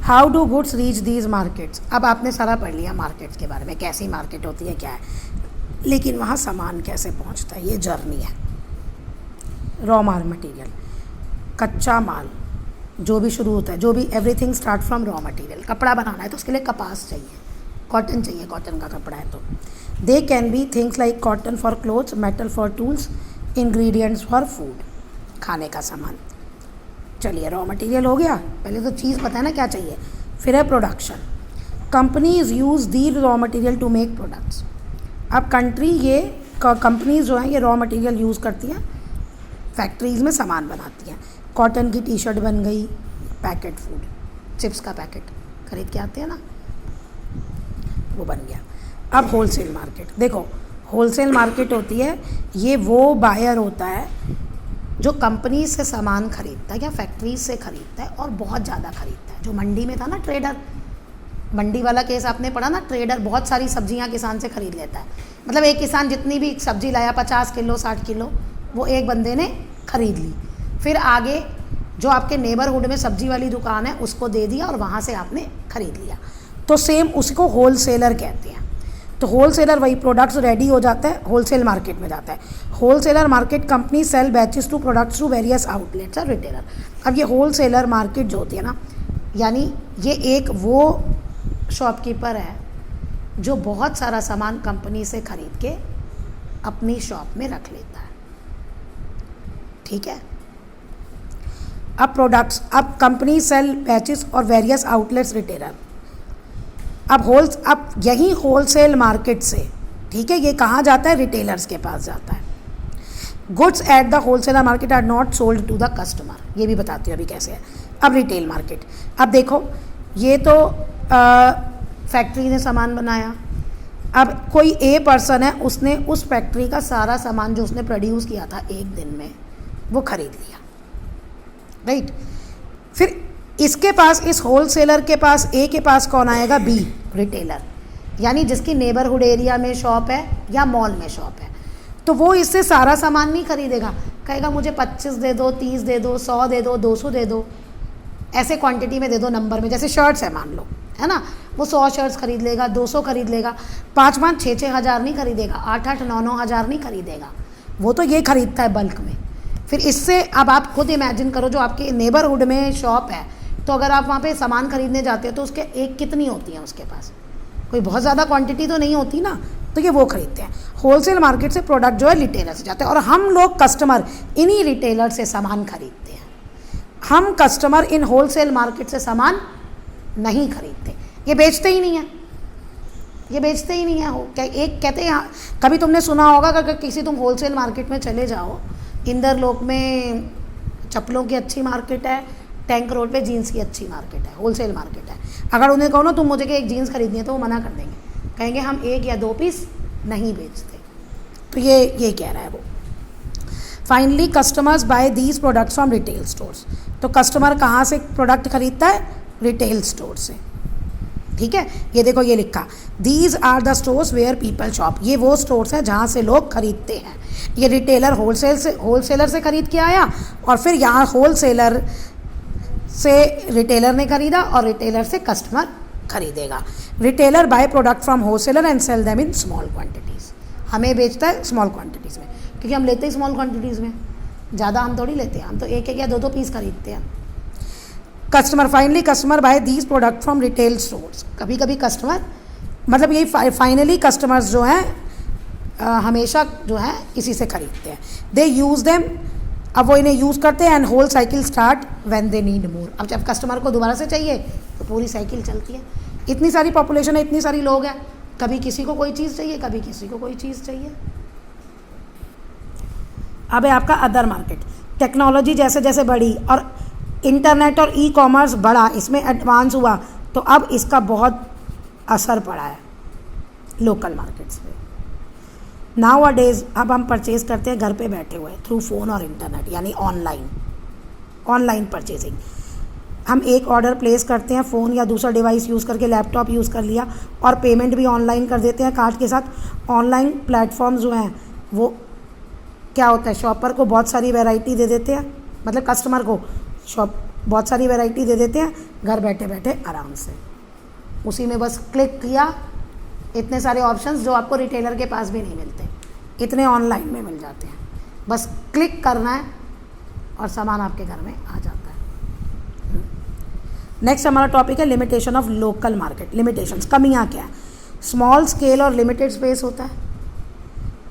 How do goods reach these markets. अब आपने सारा पढ़ लिया मार्केट्स के बारे में, कैसी मार्केट होती है क्या है, लेकिन वहाँ सामान कैसे पहुँचता है, ये जर्नी है। रॉ मटेरियल, कच्चा माल जो भी शुरू होता है, जो भी everything start from raw material. कपड़ा बनाना है तो उसके लिए कपास चाहिए, कॉटन चाहिए, कॉटन का कपड़ा है तो they can be things like cotton for clothes, metal for tools, ingredients for food, खाने का सामान। चलिए रॉ मटेरियल हो गया, पहले तो चीज़ पता है ना क्या चाहिए, फिर है production. Companies use the raw material to make products. अब कंपनीज जो हैं ये रॉ मटेरियल यूज़ करती हैं, फैक्ट्रीज़ में सामान बनाती हैं। कॉटन की टी शर्ट बन गई, पैकेट फूड, चिप्स का पैकेट खरीद के आते हैं ना, वो बन गया। अब होलसेल मार्केट देखो, होलसेल मार्केट होती है, ये वो बायर होता है जो कंपनी से सामान खरीदता है या फैक्ट्रीज से खरीदता है और बहुत ज़्यादा खरीदता है। जो मंडी में था ना ट्रेडर, मंडी वाला केस आपने पढ़ा ना, ट्रेडर बहुत सारी सब्जियां किसान से खरीद लेता है। मतलब एक किसान जितनी भी सब्जी लाया 50 किलो 60 किलो वो एक बंदे ने खरीद ली, फिर आगे जो आपके नेबरहुड में सब्जी वाली दुकान है उसको दे दिया और वहाँ से आपने खरीद लिया। तो सेम उसको होलसेलर कहते हैं। तो होलसेलर वही प्रोडक्ट्स रेडी हो जाता है, होलसेल मार्केट में जाता है। Wholesaler market company sell batches to products to various outlets और रिटेलर। अब ये होलसेलर मार्केट जो होती है ना, यानी ये एक वो शॉपकीपर है जो बहुत सारा सामान कंपनी से खरीद के अपनी शॉप में रख लेता है, ठीक है। अब कंपनी सेल बैचेस और वेरियस आउटलेट्स रिटेलर। अब यही होलसेल मार्केट से, ठीक है, ये कहाँ जाता है, रिटेलर्स के पास जाता है। Goods at the wholesaler market are not sold to the customer, ये भी बताती हूँ अभी कैसे है। अब रिटेल मार्केट, अब देखो ये तो फैक्ट्री ने सामान बनाया, अब कोई ए पर्सन है, उसने उस फैक्ट्री का सारा सामान जो उसने प्रोड्यूस किया था एक दिन में वो खरीद लिया, राइट। फिर इसके पास, इस होलसेलर के पास, ए के पास कौन आएगा, बी रिटेलर, यानी जिसकी नेबरहुड एरिया में शॉप है या मॉल में शॉप है। तो वो इससे सारा सामान नहीं खरीदेगा, कहेगा मुझे 25 दे दो, 30 दे दो, 100 दे दो, 200 दे दो, ऐसे क्वांटिटी में दे दो, नंबर में। जैसे शर्ट्स है मान लो, है ना, वो 100 शर्ट्स खरीद लेगा, 200 खरीद लेगा, 5-5, 6-6 हज़ार नहीं खरीदेगा, 8-8, 9-9 हज़ार नहीं खरीदेगा, वो तो ये खरीदता है बल्क में। फिर इससे अब आप खुद इमेजिन करो, जो आपके नेबरहुड में शॉप है, तो अगर आप वहाँ पे सामान खरीदने जाते हो तो उसके एक कितनी होती है, उसके पास कोई बहुत ज़्यादा क्वांटिटी तो नहीं होती ना, तो ये वो खरीदते हैं। होलसेल मार्केट से प्रोडक्ट जो है रिटेलर से जाते हैं और हम लोग कस्टमर इन्हीं रिटेलर से सामान खरीदते हैं। हम कस्टमर इन होलसेल मार्केट से सामान नहीं खरीदते, ये बेचते ही नहीं है, ये बेचते ही नहीं है। क्या एक कहते हैं, कभी तुमने सुना होगा कि किसी तुम होलसेल मार्केट में चले जाओ, इंदरलोक में चप्पलों की अच्छी मार्केट है, टैंक रोड पे जीन्स की अच्छी मार्केट है, होलसेल मार्केट है। अगर उन्हें कहो ना तुम मुझे कि एक जीन्स खरीदनी है तो वो मना कर देंगे, कहेंगे हम 1 या 2 पीस नहीं बेचते। तो ये कह रहा है वो। Finally customers buy these products from retail stores. तो कस्टमर कहाँ से प्रोडक्ट खरीदता है, रिटेल स्टोर से, ठीक है। ये देखो ये लिखा, these are the stores where people shop. ये वो स्टोर्स हैं जहाँ से लोग खरीदते हैं। ये रिटेलर होलसेलर से खरीद के आया और फिर यहाँ होलसेलर से रिटेलर ने खरीदा और रिटेलर से कस्टमर खरीदेगा। Retailer by product from wholesaler and sell them in small quantities. हमें बेचता है स्मॉल क्वांटिटीज़ में, क्योंकि हम लेते हैं स्मॉल क्वांटिटीज़ में, ज़्यादा हम थोड़ी लेते हैं, हम तो 1 या 2 पीस खरीदते हैं। Customer, finally customer bye these product from retail stores. कभी कभी कस्टमर, मतलब यही फाइनली कस्टमर्स जो हैं हमेशा जो है इसी से खरीदते हैं। दे यूज़ देम, अब वो इन्हें यूज़ करते हैं। And whole cycle start when they need more. अब जब कस्टमर को दोबारा से चाहिए तो पूरी साइकिल चलती है। इतनी सारी पॉपुलेशन है, इतनी सारी लोग हैं, कभी किसी को कोई चीज़ चाहिए, कभी किसी को कोई चीज़ चाहिए। अब है आपका अदर मार्केट। टेक्नोलॉजी जैसे जैसे बढ़ी और इंटरनेट और ई कॉमर्स बढ़ा, इसमें एडवांस हुआ, तो अब इसका बहुत असर पड़ा है लोकल मार्केट्स पे। नाउ अ डेज अब हम परचेज़ करते हैं घर पे बैठे हुए थ्रू फ़ोन और इंटरनेट, यानी ऑनलाइन परचेजिंग। हम एक ऑर्डर प्लेस करते हैं फ़ोन या दूसरा डिवाइस यूज़ करके, लैपटॉप यूज़ कर लिया, और पेमेंट भी ऑनलाइन कर देते हैं कार्ड के साथ। ऑनलाइन प्लेटफॉर्म जो हैं वो क्या होता है, शॉपर को बहुत सारी वैरायटी दे देते हैं, मतलब कस्टमर को बहुत सारी वैरायटी दे देते हैं घर बैठे बैठे आराम से, उसी में बस क्लिक किया, इतने सारे ऑप्शंस जो आपको रिटेलर के पास भी नहीं मिलते, इतने ऑनलाइन में मिल जाते हैं। बस क्लिक करना है और सामान आपके घर में आ जाता है। नेक्स्ट हमारा टॉपिक है limitation of local market. Limitations, कमियां क्या है? स्मॉल स्केल और लिमिटेड स्पेस होता है,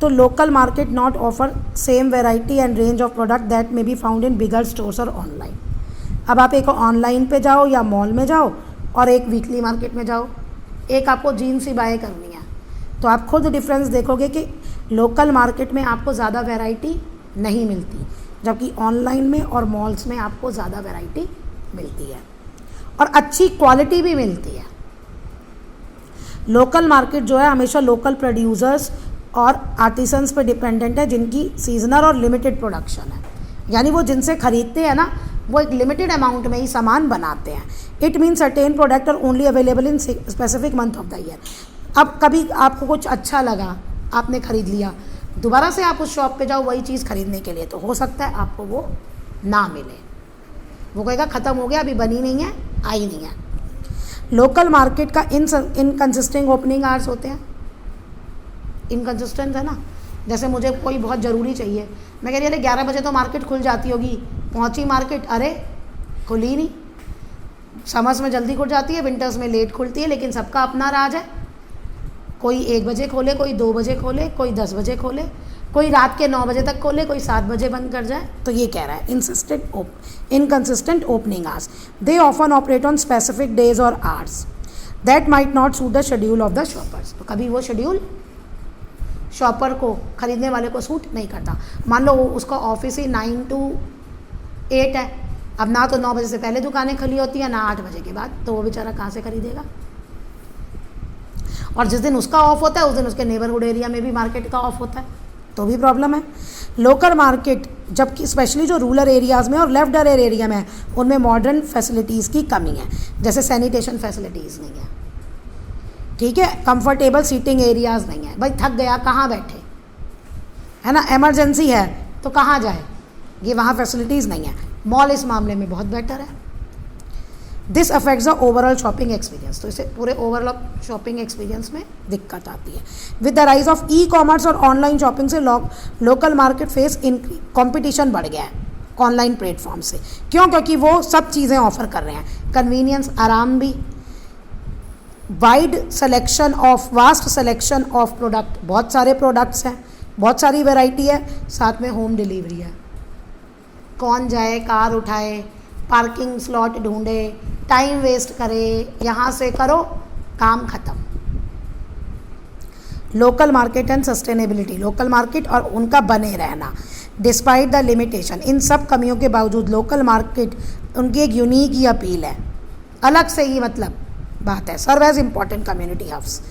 तो local market not offer same variety and range of product that may be found in bigger stores और ऑनलाइन। अब आप एक ऑनलाइन पे जाओ या मॉल में जाओ और एक वीकली मार्केट में जाओ, एक आपको जीन्स ही बाय करनी है, तो आप खुद डिफरेंस देखोगे कि लोकल मार्केट में आपको ज़्यादा वैरायटी नहीं मिलती, जबकि ऑनलाइन में और मॉल्स में आपको ज़्यादा वैरायटी मिलती है और अच्छी क्वालिटी भी मिलती है। लोकल मार्केट जो है हमेशा लोकल प्रोड्यूसर्स और आर्टिसंस पे डिपेंडेंट है, जिनकी सीजनल और लिमिटेड प्रोडक्शन है, यानी वो जिनसे खरीदते हैं ना वो एक लिमिटेड अमाउंट में ही सामान बनाते हैं। It mean certain product are only available in specific month of the year. अब कभी आपको कुछ अच्छा लगा, आपने खरीद लिया, दोबारा से आप उस शॉप पे जाओ वही चीज़ खरीदने के लिए, तो हो सकता है आपको वो ना मिले, वो कहेगा ख़त्म हो गया, अभी बनी नहीं है, आई नहीं है। लोकल मार्केट का इनकंसिस्टेंट ओपनिंग आवर्स होते हैं, इनकंसिस्टेंट है ना, जैसे मुझे कोई बहुत ज़रूरी चाहिए, मैं कह रही अरे 11 बजे तो मार्केट खुल जाती होगी, पहुंची मार्केट, अरे खुली नहीं। समर्स में जल्दी खुल जाती है, विंटर्स में लेट खुलती है, लेकिन सबका अपना राज है, कोई 1 बजे खोले, कोई 2 बजे खोले, कोई 10 बजे खोले, कोई रात के 9 बजे तक खोले, कोई 7 बजे बंद कर जाए। तो ये कह रहा है inconsistent opening hours, they often operate on specific days और hours that might not suit the schedule of the shoppers. तो कभी वो शेड्यूल शॉपर को, खरीदने वाले को सूट नहीं करता। मान लो उसका ऑफिस ही 9 to 8 है, अब ना तो 9 बजे से पहले दुकानें खुली होती हैं, ना 8 बजे के बाद, तो वो बेचारा कहाँ से खरीदेगा। और जिस दिन उसका ऑफ होता है उस दिन उसके नेबरहुड एरिया में भी मार्केट का ऑफ होता है, तो भी प्रॉब्लम है। लोकल मार्केट जबकि स्पेशली जो रूरल एरियाज़ में और लेफ्ट डर एरिया में है, उनमें मॉडर्न फैसिलिटीज़ की कमी है, जैसे सैनिटेशन फैसिलिटीज़ नहीं है, ठीक है, कंफर्टेबल सीटिंग एरियाज़ नहीं है, भाई थक गया कहाँ बैठे, है ना, इमरजेंसी है तो कहाँ जाए, ये वहाँ फैसिलिटीज़ नहीं है। मॉल इस मामले में बहुत बेटर है। This affects the overall shopping experience, तो इसे पूरे ओवरऑल शॉपिंग एक्सपीरियंस में दिक्कत आती है। With the rise of e commerce और ऑनलाइन शॉपिंग से लोकल मार्केट फेस कंपटीशन बढ़ गया है ऑनलाइन प्लेटफॉर्म से। क्यों? क्योंकि वो सब चीज़ें ऑफर कर रहे हैं, कन्वीनियंस, आराम भी, वास्ट सिलेक्शन ऑफ प्रोडक्ट, बहुत सारे प्रोडक्ट्स हैं, बहुत सारी वैरायटी है, साथ में होम डिलीवरी है। कौन जाए, कार उठाए, पार्किंग स्लॉट ढूंढे, टाइम वेस्ट करे, यहाँ से करो, काम ख़त्म। Local market and sustainability, local market और उनका बने रहना डिस्पाइट द लिमिटेशन, इन सब कमियों के बावजूद लोकल मार्केट उनकी एक यूनिक ही अपील है, अलग से ही मतलब बात है। Serve as important community hubs,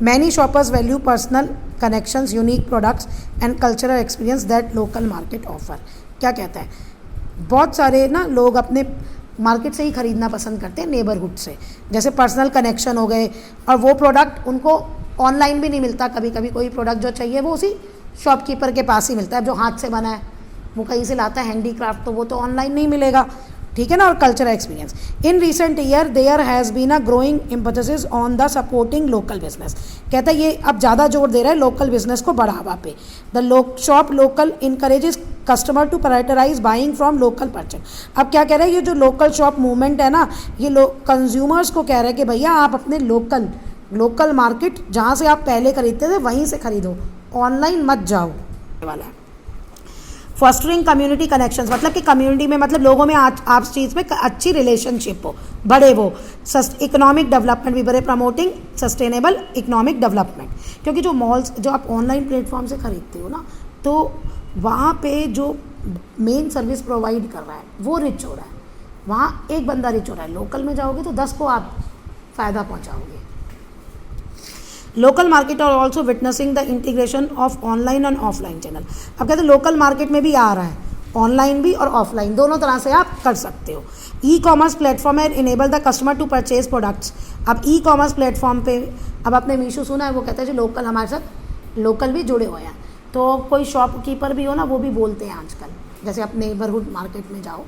many shoppers value personal connections, unique products and cultural experience that local market offer. क्या कहता है, बहुत सारे ना लोग अपने मार्केट से ही ख़रीदना पसंद करते हैं, नेबरहुड से, जैसे पर्सनल कनेक्शन हो गए, और वो प्रोडक्ट उनको ऑनलाइन भी नहीं मिलता। कभी कभी कोई प्रोडक्ट जो चाहिए वो उसी शॉपकीपर के पास ही मिलता है, जो हाथ से बना है, वो कहीं से लाता है, हैंडीक्राफ्ट, तो वो तो ऑनलाइन नहीं मिलेगा, ठीक है ना। और cultural experience, in recent year there has been a growing emphasis on the supporting local business. कहता है ये अब ज़्यादा जोर दे रहा है लोकल बिजनेस को बढ़ावा पे। The shop local encourages customer to prioritize buying from local person. अब क्या कह रहे हैं, ये जो लोकल शॉप मूवमेंट है ना, ये कंज्यूमर्स को कह रहे हैं कि भैया आप अपने लोकल मार्केट जहाँ से आप पहले खरीदते थे वहीं से खरीदो, ऑनलाइन मत जाओ वाला है। फॉस्टरिंग कम्युनिटी कनेक्शंस, मतलब कि कम्युनिटी में, मतलब लोगों में आप चीज़ में अच्छी रिलेशनशिप हो, बढ़े वो। इकोनॉमिक डेवलपमेंट भी बढ़े, प्रमोटिंग सस्टेनेबल इकोनॉमिक डेवलपमेंट। क्योंकि जो मॉल्स जो आप ऑनलाइन प्लेटफॉर्म से खरीदते हो ना, तो वहाँ पे जो मेन सर्विस प्रोवाइड कर रहा है वो रिच हो रहा है, वहाँ एक बंदा रिच हो रहा है। लोकल में जाओगे तो 10 को आप फ़ायदा पहुँचाओगे। Local market are also witnessing the integration of online and offline channel. अब कहते हैं लोकल मार्केट में भी आ रहा है, ऑनलाइन भी और ऑफलाइन दोनों तरह से आप कर सकते हो। ई कॉमर्स प्लेटफॉर्म है enable the customer to purchase products. अब ई कॉमर्स प्लेटफॉर्म पे, अब आपने मीशो सुना है, वो कहता है जो लोकल हमारे साथ लोकल भी जुड़े हुए हैं, तो कोई शॉपकीपर भी हो ना, वो भी बोलते हैं आजकल, जैसे आप नेबरहुड मार्केट में जाओ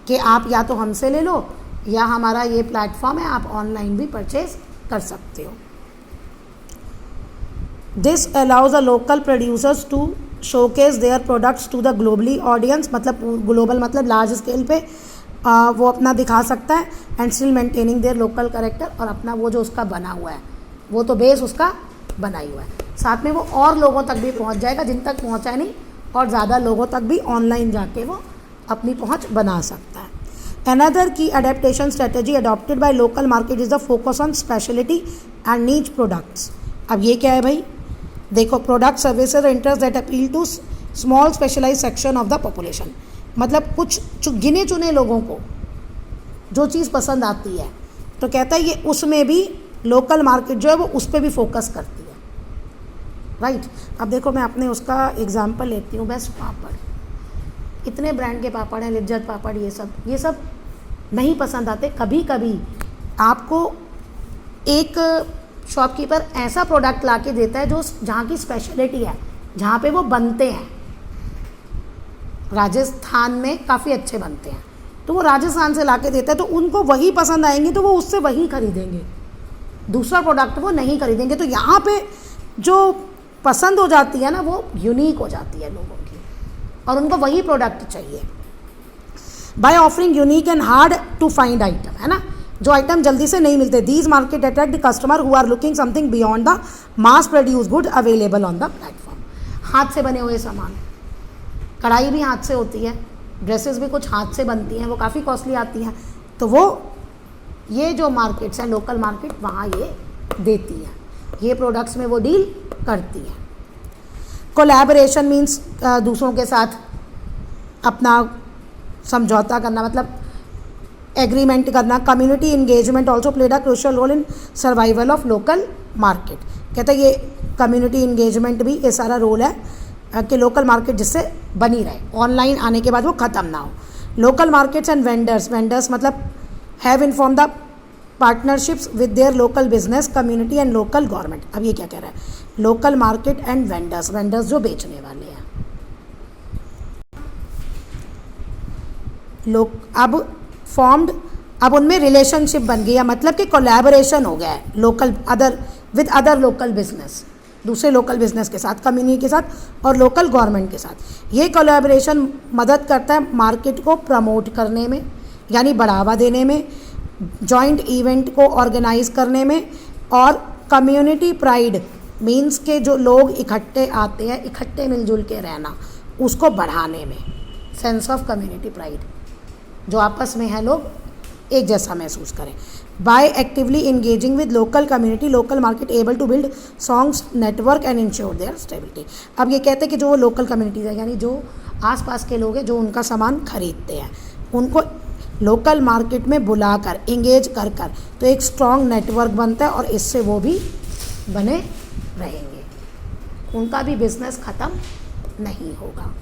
कि आप या तो हमसे ले लो या हमारा ये प्लेटफॉर्म है, आप ऑनलाइन भी परचेज कर सकते हो। This allows the local producers to showcase their products to the globally audience, मतलब ग्लोबल मतलब लार्ज स्केल पे वो अपना दिखा सकता है, and still maintaining their local character, और अपना वो जो उसका बना हुआ है वो तो बेस उसका बना ही हुआ है, साथ में वो और लोगों तक भी पहुंच जाएगा जिन तक पहुंचा नहीं, और ज़्यादा लोगों तक भी ऑनलाइन जाके वो अपनी पहुंच बना सकता है। Another key adaptation strategy adopted by local market is the focus on specialty and niche products। अब ये क्या है भाई, देखो, product services interest that appeal to small specialize section of the population, मतलब कुछ गिने चुने लोगों को जो चीज़ पसंद आती है, तो कहता है ये उसमें भी लोकल मार्केट जो है वो उस पर भी फोकस करती है, राइट। अब देखो मैं अपने उसका एग्जांपल लेती हूँ, बेस्ट पापड़, इतने ब्रांड के पापड़ हैं, लिज्जत पापड़, ये सब नहीं पसंद आते। कभी कभी आपको एक शॉपकीपर ऐसा प्रोडक्ट ला के देता है जो जहाँ की स्पेशलिटी है, जहाँ पे वो बनते हैं, राजस्थान में काफ़ी अच्छे बनते हैं, तो वो राजस्थान से ला के देता है, तो उनको वही पसंद आएंगे तो वो उससे वही खरीदेंगे, दूसरा प्रोडक्ट वो नहीं खरीदेंगे। तो यहाँ पे जो पसंद हो जाती है ना, वो यूनिक हो जाती है लोगों की, और उनको वही प्रोडक्ट चाहिए। By offering unique and hard to find item, है ना, जो आइटम जल्दी से नहीं मिलते। These market attract the customer who are looking something beyond the mass produce good available on the platform. हाथ से बने हुए सामान, कढ़ाई भी हाथ से होती है, ड्रेसेस भी कुछ हाथ से बनती हैं, वो काफ़ी कॉस्टली आती हैं, तो वो ये जो मार्केट्स हैं लोकल मार्केट, वहाँ ये देती है, ये प्रोडक्ट्स में वो डील करती है। कोलैबोरेशन मीन्स दूसरों के साथ अपना समझौता करना, मतलब एग्रीमेंट करना। Community engagement also played a crucial role in survival of local market. कहते हैं ये कम्युनिटी इंगेजमेंट भी ये सारा रोल है कि लोकल मार्केट जिससे बनी रहे, ऑनलाइन आने के बाद वो ख़त्म ना हो। लोकल मार्केट्स एंड वेंडर्स मतलब have inform the partnerships with their local business community and local government. अब ये क्या कह रहा है, लोकल मार्केट एंड वेंडर्स जो बेचने वाले हैं, लोग अब फॉर्म्ड, अब उनमें रिलेशनशिप बन गई है, मतलब कि कोलैबोरेशन हो गया है local with other local business, दूसरे लोकल बिजनेस के साथ, कम्युनिटी के साथ और लोकल गवर्नमेंट के साथ। ये कोलैबोरेशन मदद करता है मार्केट को प्रमोट करने में, यानी बढ़ावा देने में, जॉइंट इवेंट को ऑर्गेनाइज करने में, और कम्युनिटी प्राइड मीन्स के जो लोग इकट्ठे आते हैं, इकट्ठे मिलजुल के रहना, उसको बढ़ाने में, सेंस ऑफ कम्युनिटी प्राइड, जो आपस में है लोग एक जैसा महसूस करें। By actively engaging with local community local market able to build songs network and ensure their stability. अब ये कहते हैं कि जो वो लोकल कम्युनिटीज़ है, यानी जो आसपास के लोग हैं जो उनका सामान खरीदते हैं, उनको लोकल मार्केट में बुलाकर इंगेज कर तो एक स्ट्रॉन्ग नेटवर्क बनता है, और इससे वो भी बने रहेंगे, उनका भी बिजनेस ख़त्म नहीं होगा।